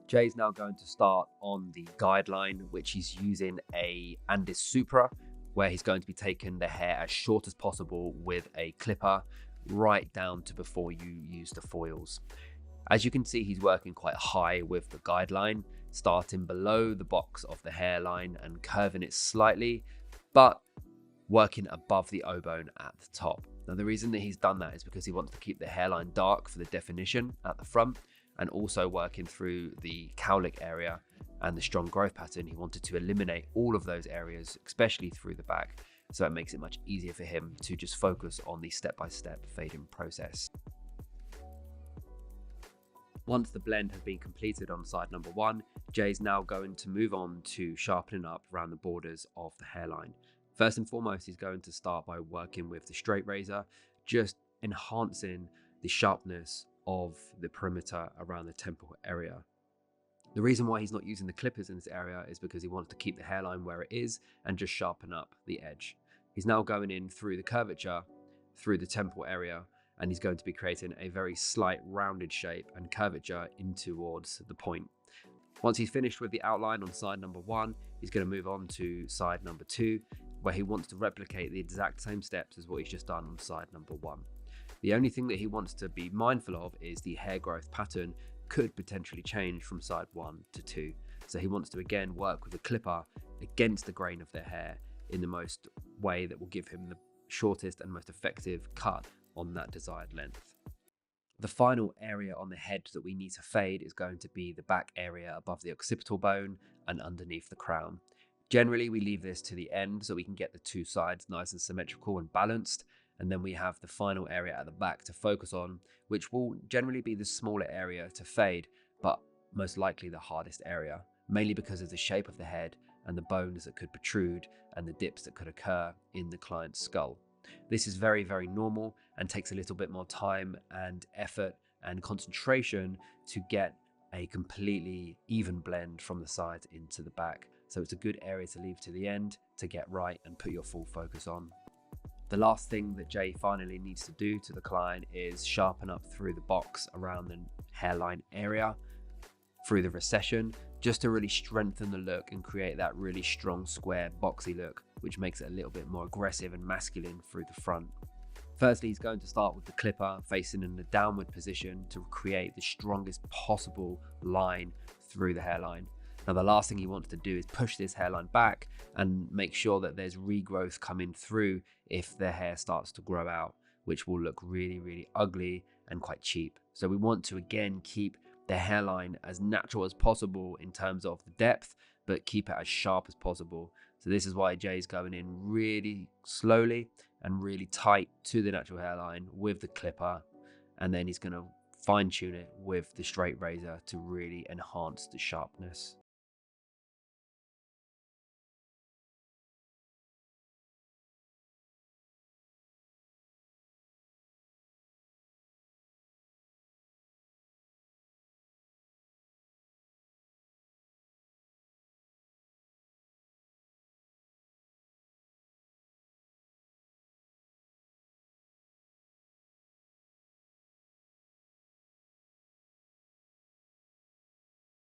Jay's now going to start on the guideline, which he's using a Andis Supra, where he's going to be taking the hair as short as possible with a clipper right down to before you use the foils. As you can see, he's working quite high with the guideline, starting below the box of the hairline and curving it slightly, but working above the O-bone at the top. Now, the reason that he's done that is because he wants to keep the hairline dark for the definition at the front, and also working through the cowlick area and the strong growth pattern. He wanted to eliminate all of those areas, especially through the back, so it makes it much easier for him to just focus on the step-by-step fading process. Once the blend has been completed on side number one, Jay's now going to move on to sharpening up around the borders of the hairline. First and foremost, he's going to start by working with the straight razor, just enhancing the sharpness of the perimeter around the temple area. The reason why he's not using the clippers in this area is because he wants to keep the hairline where it is and just sharpen up the edge. He's now going in through the curvature, through the temple area, and he's going to be creating a very slight rounded shape and curvature in towards the point. Once he's finished with the outline on side number one, he's going to move on to side number two, where he wants to replicate the exact same steps as what he's just done on side number one. The only thing that he wants to be mindful of is the hair growth pattern could potentially change from side one to two. So he wants to again work with a clipper against the grain of their hair in the most way that will give him the shortest and most effective cut on that desired length. The final area on the head that we need to fade is going to be the back area above the occipital bone and underneath the crown. Generally, we leave this to the end so we can get the two sides nice and symmetrical and balanced. And then we have the final area at the back to focus on, which will generally be the smaller area to fade, but most likely the hardest area, mainly because of the shape of the head and the bones that could protrude and the dips that could occur in the client's skull. This is very, very normal and takes a little bit more time and effort and concentration to get a completely even blend from the sides into the back. So it's a good area to leave to the end to get right and put your full focus on. The last thing that Jay finally needs to do to the client is sharpen up through the box around the hairline area, through the recession, just to really strengthen the look and create that really strong square boxy look, which makes it a little bit more aggressive and masculine through the front. Firstly, he's going to start with the clipper facing in the downward position to create the strongest possible line through the hairline. Now, the last thing he wants to do is push this hairline back and make sure that there's regrowth coming through if the hair starts to grow out, which will look really, really ugly and quite cheap. So we want to, again, keep the hairline as natural as possible in terms of the depth, but keep it as sharp as possible. So this is why Jay's going in really slowly and really tight to the natural hairline with the clipper. And then he's going to fine tune it with the straight razor to really enhance the sharpness.